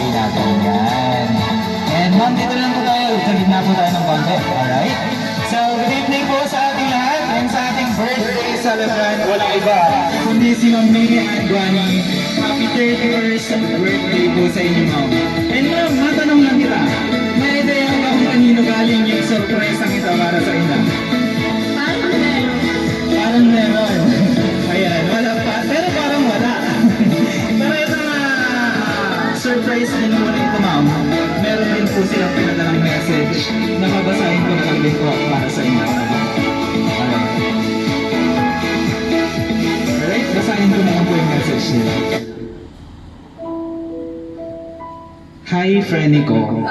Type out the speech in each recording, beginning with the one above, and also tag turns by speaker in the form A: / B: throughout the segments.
A: birthday natin. Yan. And ma'am, dito lang po tayo. Sa gitna po tayo ng konti. Alright? So, good evening po sa ating lahat. And sa ating birthday celebrant, walang iba, kundi si Ma'am May Guani. Happy 31st birthday po sa inyo, ma'am. And ma'am, matanong lang kita. May idea ba kung kanino galing yung surprise ang ito para sa inyo? Parang meron. Ayan, wala pa. Pero parang wala. Pero ito na surprise din muna ito, ma'am. Meron din po silang pinadalang message na babasahin ko na lang din po para sa inyo. Alright, basahin ko na lang po yung message nila. Hi, Frenny ko.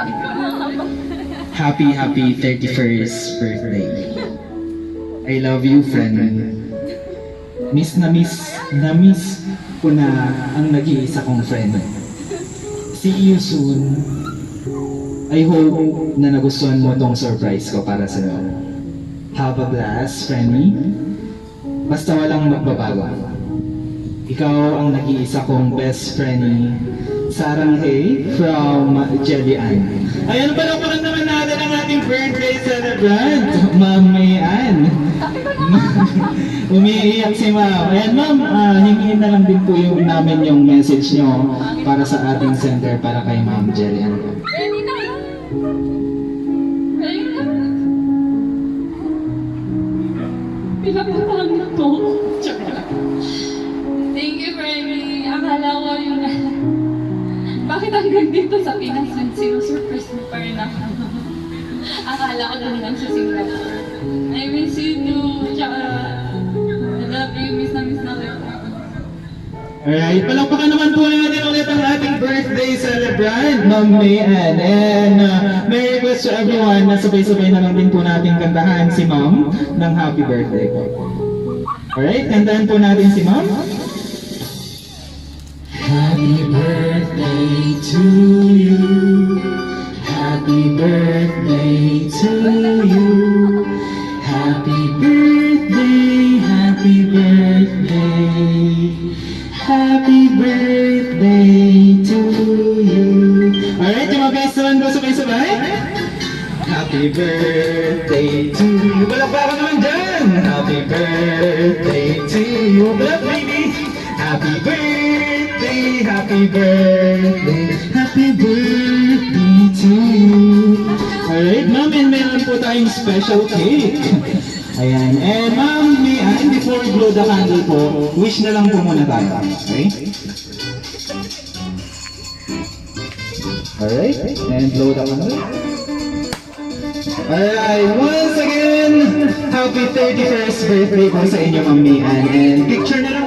A: Happy 31st birthday. I love you, friend. Miss ko na ang nag-iisa kong friend. See you soon. I hope na nagustuhan mo tong surprise ko para sa'yo. Have a blast, friendly. Basta walang magbabago. Ikaw ang nag-iisa kong best friend. Sarang Hay from Jelly Ann. Ayan pala po naman natin ang ating birthday celebrant, Ma'am May Ann. Umiiyak si Ma'am. Ayan ma'am, hingin na lang din po yung namin yung message nyo para sa ating center para kay Ma'am Jelly Ann.
B: Ready na! Ready na! Pinapatahan na to. Thank you, Freddy. Akala ko yung bakit hanggang dito sa Pinas sinusurprise mo pa rin ako? Akala ko lang lang sa Singapore. I miss you too. Tsaka, I love you. Miss na kita.
A: Alright, palakpakan naman po natin ulit ang ating birthday celebrant, Ma'am May Ann. And may request to everyone na sabay-sabay na lang din po natin kantahan si Ma'am ng happy birthday po. Alright, kantahan po natin si Ma'am. Happy birthday to you. Happy birthday to you. Happy birthday, happy birthday. Happy birthday to you. Alright, yung mga guys naman po sabay-sabay. Happy birthday to you. Balakpakan naman dyan. Happy birthday to you. Balak, baby. Happy birthday, happy birthday, happy birthday to you. Alright, ma'am, and meron po tayong special cake. Ayan, and ma'am, before we blow the candle po, wish na lang po muna tayo. Okay? Alright, and blow the candle. Alright, once again, happy 31st birthday po sa inyo, Ma'am May Ann. And picture na lang